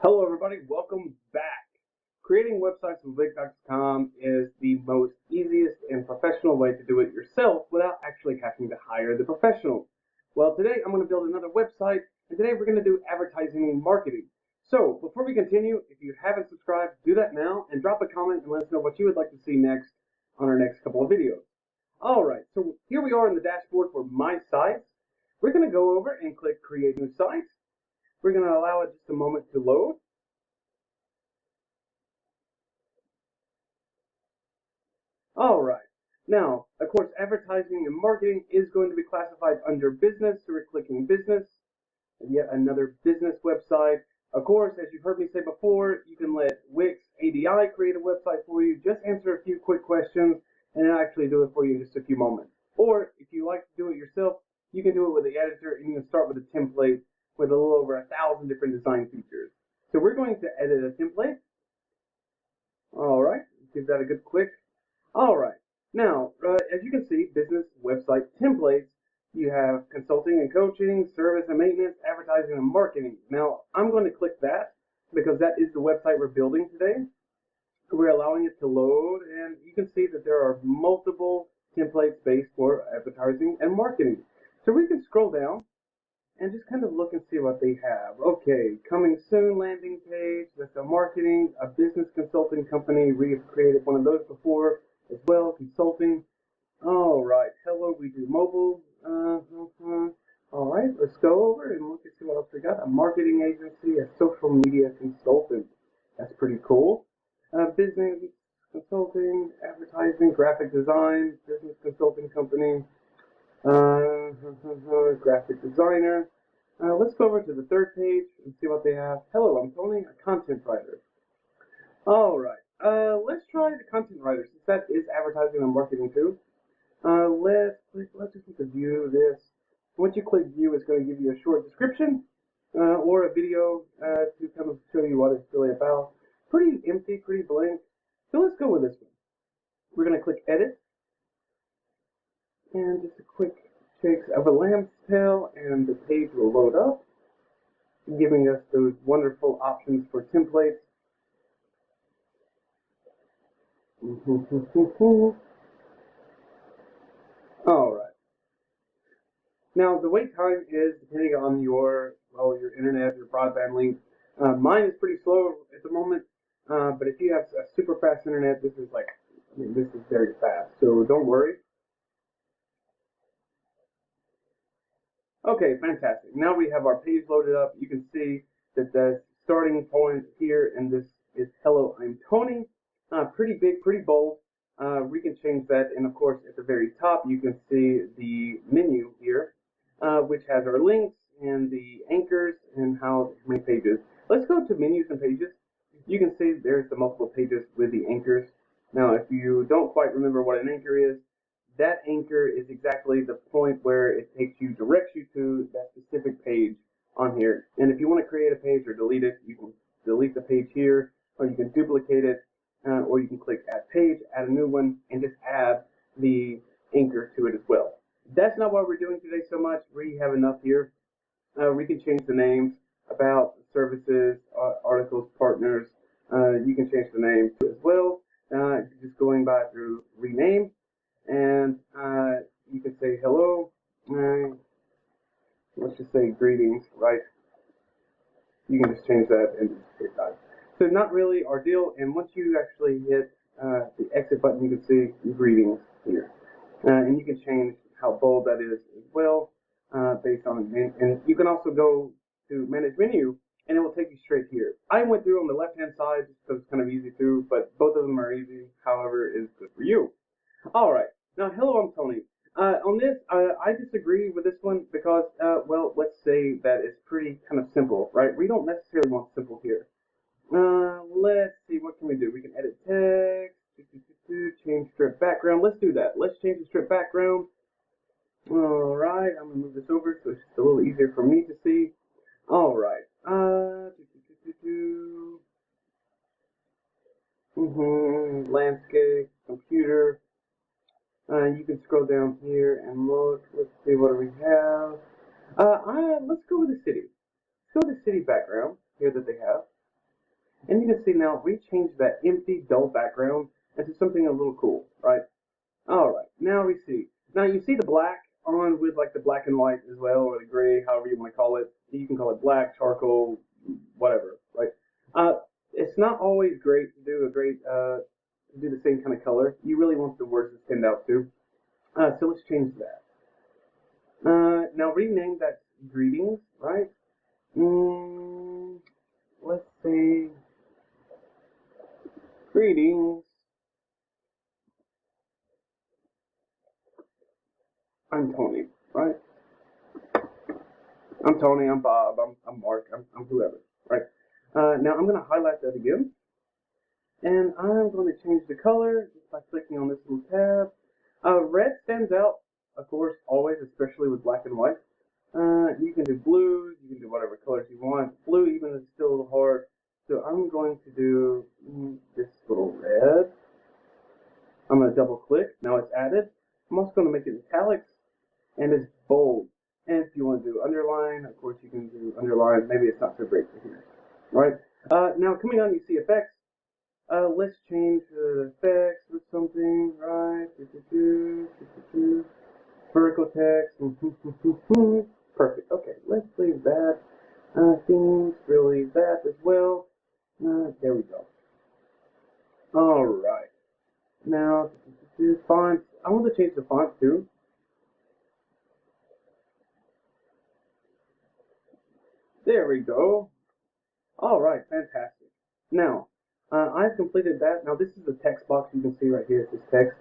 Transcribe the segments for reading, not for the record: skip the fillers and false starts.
Hello everybody, welcome back. Creating websites with Wix.com is the most easiest and professional way to do it yourself without actually having to hire the professional. Well, today I'm going to build another website, and today we're going to do advertising and marketing. So, before we continue, if you haven't subscribed, do that now and drop a comment and let us know what you would like to see next on our next couple of videos. Alright, so here we are in the dashboard for My Sites. We're going to go over and click Create New Site. We're going to allow it just a moment to load. Alright, now, of course, advertising and marketing is going to be classified under business, so we're clicking business, and yet another business website. Of course, as you've heard me say before, you can let Wix ADI create a website for you, just answer a few quick questions, and it'll actually do it for you in just a few moments. Or, if you like to do it yourself, you can do it with the editor, and you can start with a template with a little over 1,000 different design features. So we're going to edit a template. Alright, give that a good click. Alright, now, as you can see, business website templates, you have consulting and coaching, service and maintenance, advertising and marketing. Now, I'm going to click that because that is the website we're building today. We're allowing it to load, and you can see that there are multiple templates based for advertising and marketing. So we can scroll down and just kind of look and see what they have. Okay, coming soon landing page, that's a marketing, a business consulting company. We've created one of those before as well, consulting. Alright, hello, we do mobile. Alright, let's go over and look and see what else we got. A marketing agency, a social media consultant. That's pretty cool. Business consulting, advertising, graphic design, business consulting company. Graphic designer. Let's go over to the third page and see what they have. Hello, I'm Tony, a content writer. Alright, let's try the content writer since that is advertising and marketing too. Let's just click view this. Once you click view, it's going to give you a short description or a video to kind of show you what it's really about. Pretty empty, pretty blank. So let's go with this one. We're going to click edit. And just a quick shakes of a lamb's tail, and the page will load up, giving us those wonderful options for templates. Alright. Now, the wait time is depending on your internet, your broadband link. Mine is pretty slow at the moment, but if you have a super fast internet, this is very fast, so don't worry. Okay, fantastic. Now we have our page loaded up. You can see that the starting point here, and this is hello, I'm Tony. Pretty big, pretty bold. We can change that, and of course at the very top you can see the menu here, which has our links and the anchors and how many pages. Let's go to menus and pages. You can see there's the multiple pages with the anchors. Now if you don't quite remember what an anchor is, that anchor is exactly the point where it directs you to that specific page on here. And if you want to create a page or delete it, you can delete the page here, or you can duplicate it, or you can click add page, add a new one, and just add the anchor to it as well. That's not what we're doing today so much. We have enough here. We can change the names, about, services, articles, partners. You can change the name too as well. Just going by through rename. And you can say hello, let's just say greetings, right? You can just change that and hit that. So not really our deal, and once you actually hit the exit button, you can see greetings here. And you can change how bold that is as well, based on it. And you can also go to manage menu, and it will take you straight here. I went through on the left-hand side just because it's kind of easy through, but both of them are easy, however is good for you. Alright, now hello, I'm Tony. On this, I disagree with this one because, well, let's say that it's pretty kind of simple, right? We don't necessarily want simple here. Let's see, what can we do? We can edit text, change strip background. Let's do that. Let's change the strip background. Alright, I'm going to move this over so it's just a little easier for me to see. Alright, landscape, computer. You can scroll down here and look. Let's see what do we have. Let's go with the city. Let's go with the city background here that they have. now we changed that empty, dull background into something a little cool, right? All right, now we see. Now you see the black on with like the black and white as well, or the gray, however you want to call it. You can call it black, charcoal, whatever, right? It's not always great to do to do the same kind of color. You really want the words to stand out too. So let's change that. Now rename that greetings, right? Let's say greetings. I'm Tony, right? I'm Tony, I'm Bob, I'm Mark, I'm whoever, right? Now I'm going to highlight that again, and I'm going to change the color just by clicking on this little tab. Red stands out, of course, always, especially with black and white. You can do blue, you can do whatever colors you want. Blue even is still a little hard, so I'm going to do this little red. I'm going to double click, now it's added. I'm also going to make it italics, and it's bold. And if you want to do underline, of course you can do underline. Maybe it's not so great for here, right? Now coming on, you see effects. Let's change the effects with something, right? Vertical text. Perfect. Okay, let's leave that. Themes, we'll leave that as well. There we go. All right. Now, fonts. I want to change the font too. There we go. All right, fantastic. Now, I've completed that. Now, this is the text box you can see right here. It says text.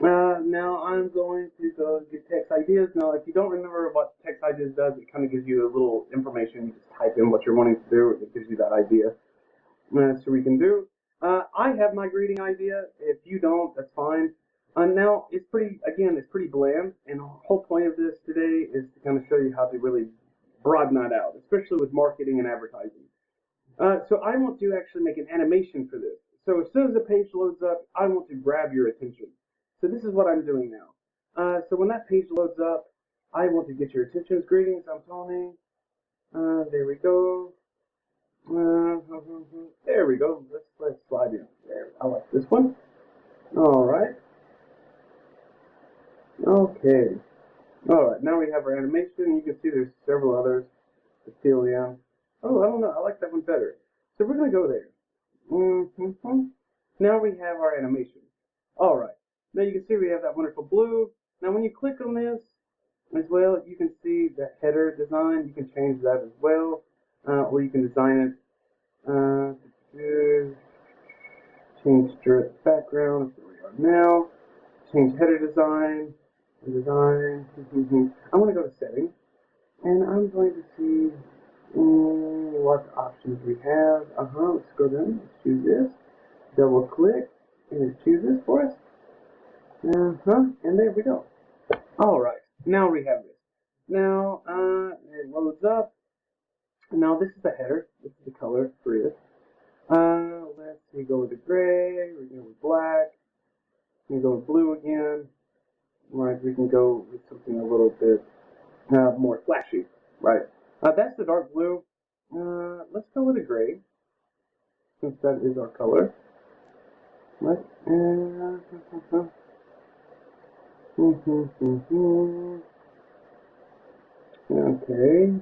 Now, I'm going to go get text ideas. Now, if you don't remember what text ideas does, it kind of gives you a little information. You just type in what you're wanting to do. It gives you that idea. So we can do. I have my greeting idea. If you don't, that's fine. Now, it's pretty bland. And the whole point of this today is to kind of show you how to really broaden that out, especially with marketing and advertising. So I want to actually make an animation for this. So as soon as the page loads up, I want to grab your attention. So this is what I'm doing now. So when that page loads up, I want to get your attention. Greetings, I'm Tony. There we go. There we go. Let's slide in. There, I like this one. All right. Okay. All right. Now we have our animation. You can see there's several others. Cecilia. Oh, I don't know. I like that one better. So we're going to go there. Now we have our animation. All right. Now you can see we have that wonderful blue. Now when you click on this as well, you can see that header design. You can change that as well. Or you can design it. Change direct background. There we are now. Change header design. I'm going to go to settings. And I'm going to see what options we have. Let's go down. Let's choose this. Double click and it chooses for us. And there we go. All right. Now we have this. Now it loads up. Now this is the header. This is the color for it. Let's see. Go with the gray. We're going to go with black. We're going to go with blue again. Right. We can go with something a little bit more flashy. Right. That's the dark blue. Let's go with a gray, since that is our color. Right. Okay.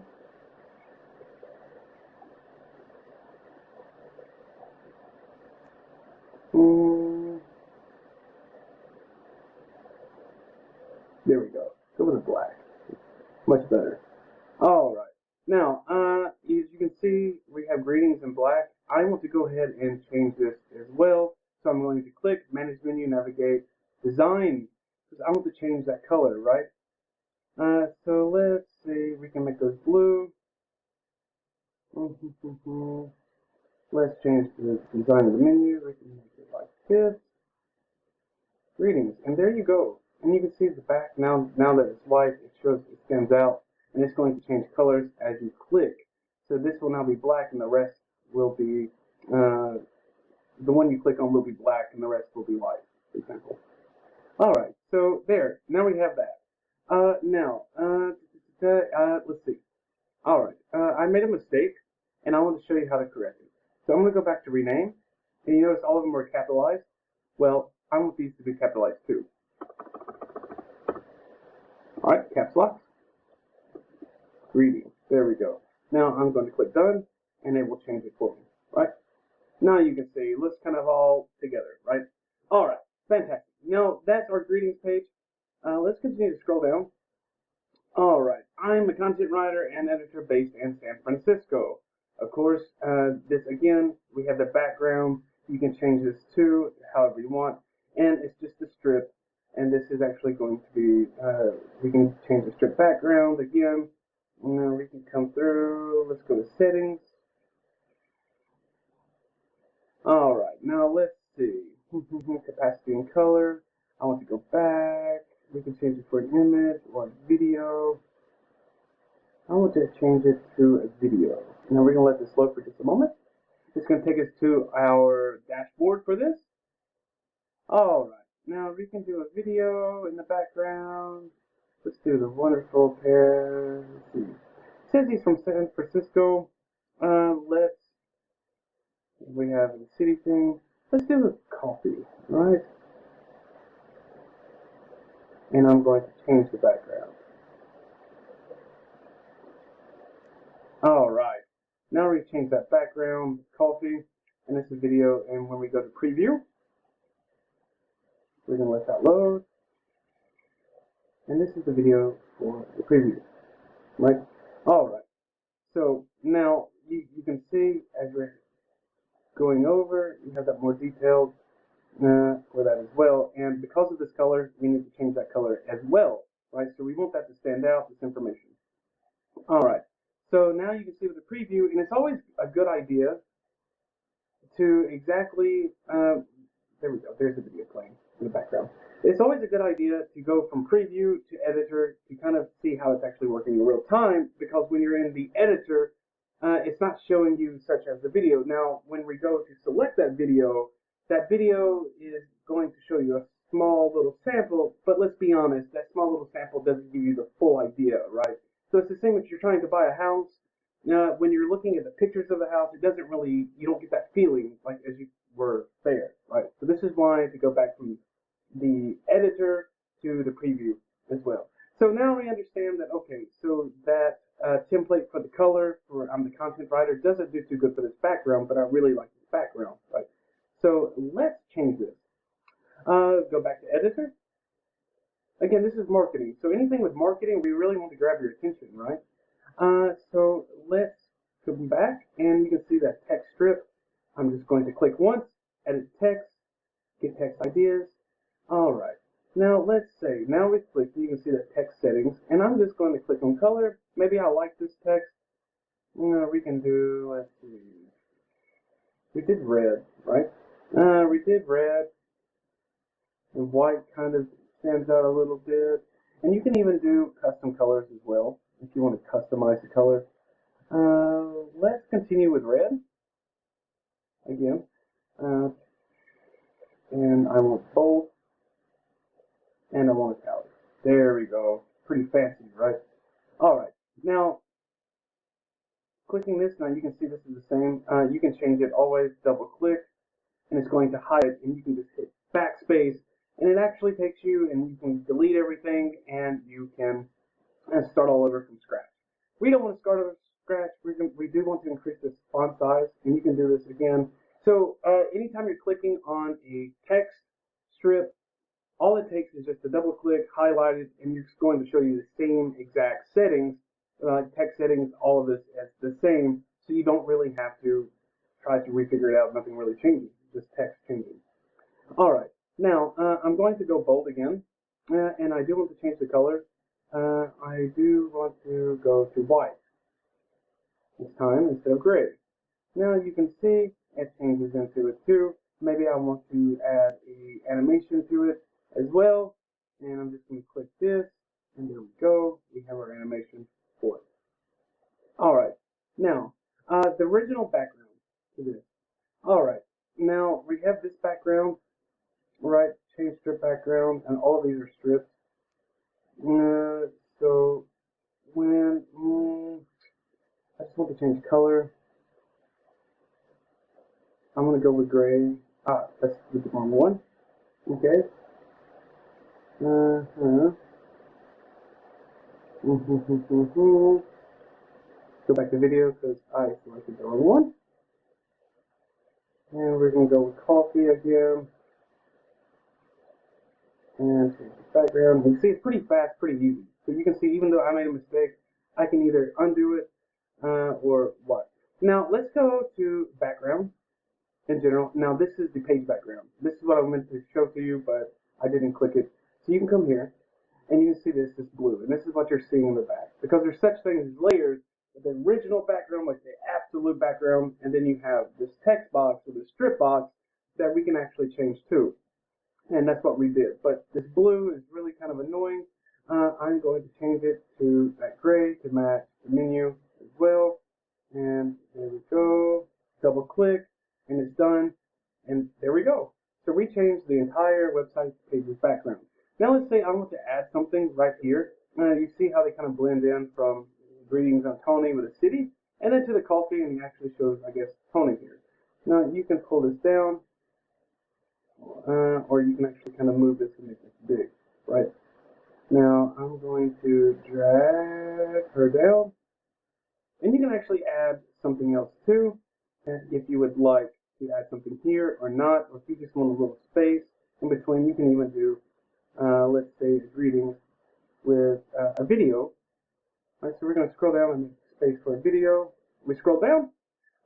There we go. Go with the black. Much better. All right. Now, as you can see, we have greetings in black. I want to go ahead and change this as well. So I'm going to click Manage Menu, Navigate, Design, because I want to change that color, right? So let's see. We can make those blue. Let's change the design of the menu. We can make it like this. Greetings, and there you go. And you can see the back now that it's white, it stands out, and it's going to change colors as you click. So this will now be black, and the rest will be the one you click on will be black, and the rest will be white, for example. All right, so there. Now we have that. Let's see. All right, I made a mistake, and I want to show you how to correct it. So I'm going to go back to rename, and you notice all of them are capitalized. Well, I want these to be capitalized too. Alright, caps lock. Reading. There we go. Now I'm going to click done, and it will change it for me. Right? Now you can see, looks kind of all together, right? Alright, fantastic. Now that's our greetings page. Let's continue to scroll down. Alright, I'm a content writer and editor based in San Francisco. Of course, this again, we have the background. You can change this to however you want, and it's just a strip. And this is actually going to be, we can change the strip background again. Now we can come through, let's go to settings. Alright, now let's see. Capacity and color. I want to go back. We can change it for an image or a video. I want to change it to a video. Now we're going to let this load for just a moment. It's going to take us to our dashboard for this. Alright, now we can do a video in the background. Let's do the wonderful pair. Let's see. It says he's from San Francisco. We have the city thing. Let's do the coffee, right? And I'm going to change the background. Alright, now we've changed that background, coffee, and this is video, and when we go to preview, we're going to let that load. And this is the video for the preview, right? Alright, so now you can see as we're going over, you have that more detailed for that as well. And because of this color, we need to change that color as well, right? So we want that to stand out, this information. Alright, so now you can see with the preview, and it's always a good idea to exactly, there we go, there's the video playing in the background. It's always a good idea to go from preview to editor to kind of see how it's actually working in real time, because when you're in the editor, it's not showing you such as the video. Now, when we go to select that video is going to show you a small little sample, but let's be honest, that small little sample doesn't give you the full idea, right? So it's the same if you're trying to buy a house. When you're looking at the pictures of the house, it doesn't really, you don't get that feeling like as you were there, right? So this is why to go back from the editor to the preview as well. So now we understand that, okay, so that template for the color for I'm the content writer doesn't do too good for this background, but I really like this background, right? So let's change this. Go back to editor. Again, this is marketing. So anything with marketing, we really want to grab your attention, right? So let's come back, and you can see that text strip. I'm just going to click once, edit text, get text ideas. All right. Now let's say, now we click, you can see the text settings, and I'm just going to click on color. Maybe I like this text. We can do, let's see, we did red, right? We did red, and white kind of stands out a little bit. And you can even do custom colors as well, if you want to customize the color. Let's continue with red, again. And I want bold, and I want italic. There we go. Pretty fancy, right? Alright, now, clicking this, now you can see this is the same. You can change it always, double click, and it's going to hide it, and you can just hit backspace, and it actually takes you, and you can delete everything, and you can start all over from scratch. We don't want to start over from scratch. We do want to increase this font size, and you can do this again. So anytime you're clicking on a text strip, all it takes is just a double click, highlight it, and it's going to show you the same exact settings, text settings, all of this as the same, so you don't really have to try to refigure it out. Nothing really changes, just text changing. Alright, now I'm going to go bold again, and I do want to change the color. I do want to go to white this time instead of gray. Now you can see it changes into it too. Maybe I want to add a animation to it as well, and I'm just going to click this, and there we go. We have our animation for it. Alright, now the original background to this. Alright, now we have this background, right? Change strip background, and all of these are strips. So when I just want to change color. I'm going to go with gray. That's the wrong one. Okay. Go back to video because I selected the wrong one. And we're going to go with coffee again. And change the background. You can see it's pretty fast, pretty easy. So you can see even though I made a mistake, I can either undo it or what. Now let's go to background in general. Now this is the page background. This is what I meant to show to you, but I didn't click it. So you can come here and you can see this blue, and this is what you're seeing in the back. Because there's such things as layers, the original background, like the absolute background, and then you have this text box or the strip box that we can actually change too. And that's what we did. But this blue is really kind of annoying. I'm going to change it to that gray to match the menu as well. And there we go. Double click, and it's done. And there we go. So we changed the entire website page's background. Now let's say I want to add something right here. You see how they kind of blend in from greetings on Tony with a city, and then to the coffee, and it actually shows, I guess, Tony here. Now you can pull this down. Or you can actually kind of move this and make this big, right? Now I'm going to drag her down, and you can actually add something else too, if you would like to add something here or not, or if you just want a little space in between. You can even do, let's say, greetings with a video. All right, so we're going to scroll down and make space for a video. We scroll down.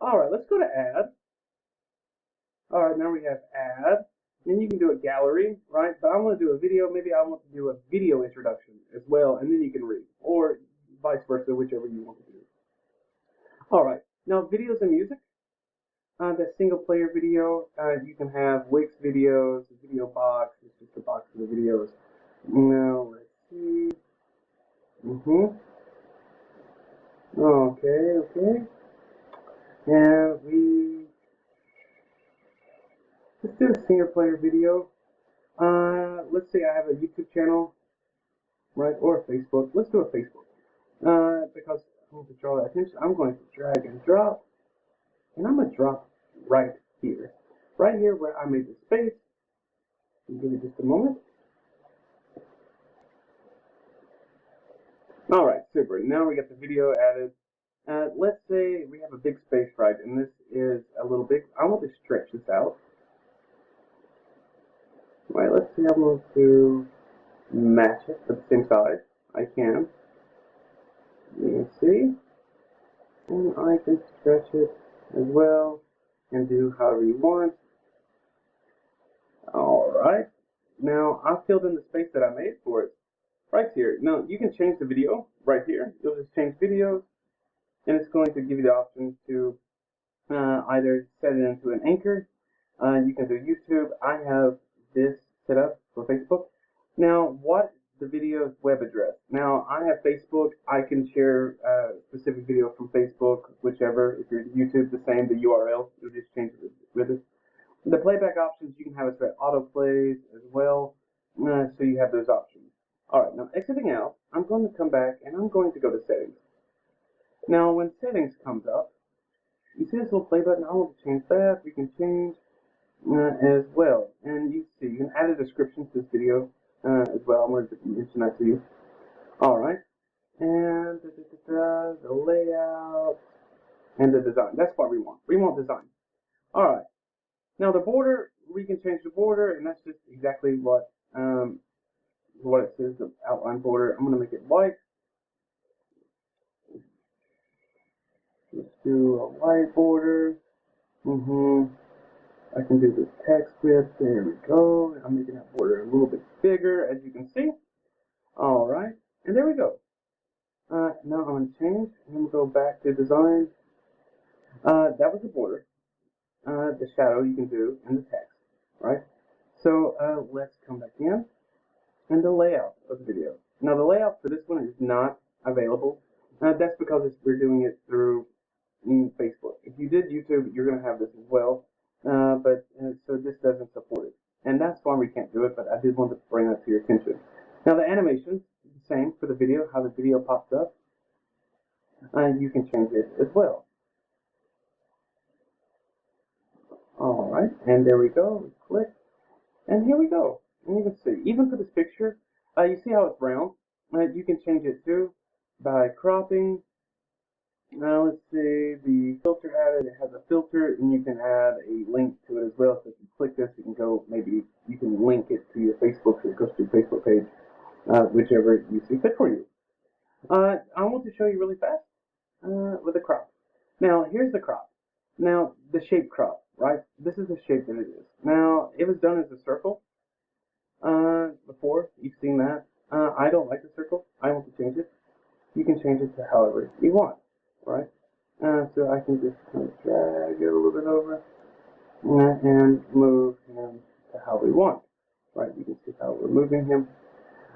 All right, let's go to add. All right, now we have add. Then you can do a gallery, right? But I want to do a video. Maybe I want to do a video introduction as well, and then you can read, or vice versa, whichever you want to do. All right. Now, videos and music. The single player video, you can have Wix videos, a video box. It's just a box of the videos. Now, let's see. Okay. And let's do a single player video. Let's say I have a YouTube channel, right, or a Facebook. Let's do a Facebook. Because I want to draw that attention, I'm going to drag and drop, and I'm going to drop right here. Right here where I made the space. Give it just a moment. Alright, super. Now we got the video added. Let's say we have a big space, right, and this is a little big. I want to stretch this out. Right, let's see, I'm going to match it to the same size. I can. You can see. And I can stretch it as well and do however you want. Alright. Now, I filled in the space that I made for it right here. Now, you can change the video right here. You'll just change videos, and it's going to give you the option to either set it into an anchor. You can do YouTube. I have this set up for Facebook. Now, what the video's web address? Now, I have Facebook. I can share a specific video from Facebook, whichever. If you're YouTube, the same, the URL. You'll just change it with it. The playback options, you can have it set autoplays as well. So you have those options. Alright, now exiting out, I'm going to come back and I'm going to go to settings. Now, when settings comes up, you see this little play button? I want to change that. We can change as well. And you see, you can add a description to this video as well. I'm going to mention that to you. Alright. And the layout and the design. That's what we want. We want design. Alright. Now the border, we can change the border, and that's just exactly what it says, the outline border. I'm going to make it white. Let's do a white border. I can do the text width. There we go. I'm making that border a little bit bigger, as you can see. Alright, and there we go. Now I'm going to change and go back to design. That was the border. The shadow you can do, and the text, right? So let's come back in, and the layout of the video. Now the layout for this one is not available. That's because we're doing it through Facebook. If you did YouTube, you're going to have this as well, so this doesn't support it, and that's why we can't do it. But I did want to bring that to your attention. Now the animations, the same for the video. How the video pops up, you can change it as well. Alright, and there we go. We click, and here we go. And you can see, even for this picture, you see how it's round? You can change it too by cropping. Now let's see, the filter added, it has a filter, and you can add a link to it as well. So if you click this, you can go, maybe you can link it to your Facebook, so it goes to your Facebook page, whichever you see fit for you. I want to show you really fast with the crop. Now, here's the crop. Now, the shape crop, right? This is the shape that it is. Now, it was done as a circle before. You've seen that. I don't like the circle. I want to change it. You can change it to however you want, right? So I can just kind of drag it a little bit over and move him to how we want, right? You can see how we're moving him.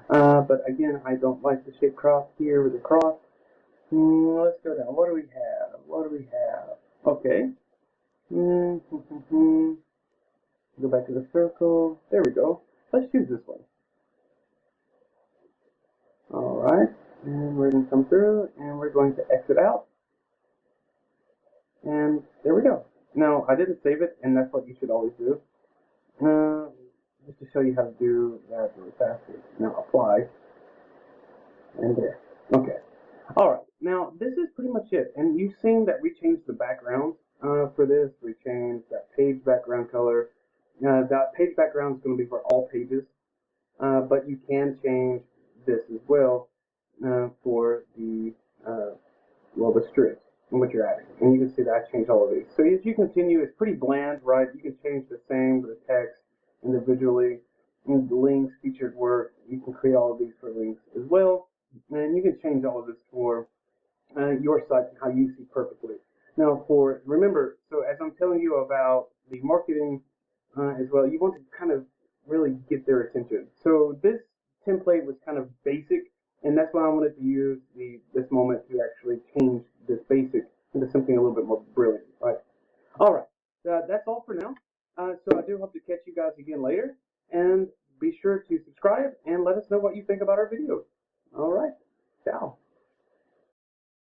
But again, I don't like the shape crop here with the cross. Let's go down. What do we have? What do we have? Okay. Go back to the circle. There we go. Let's choose this one. Alright. And we're going to come through and we're going to exit out. And there we go. Now, I didn't save it, and that's what you should always do. Just to show you how to do that really fast. Now, apply. And there. Okay. Alright. Now, this is pretty much it. And you've seen that we changed the background for this. We changed that page background color. That page background is going to be for all pages. But you can change this as well for the, the strips and what you're adding. And you can see that I changed all of these. So as you continue, it's pretty bland, right? You can change the same with the text individually. And the links, featured work, you can create all of these for links as well. And you can change all of this for your site and how you see perfectly. Now, remember, so as I'm telling you about the marketing as well, you want to kind of really get their attention. So this template was kind of basic, and that's why I wanted to use this moment to actually change this basic into something a little bit more brilliant, right? All right, that's all for now. So I do hope to catch you guys again later, and be sure to subscribe and let us know what you think about our videos. All right.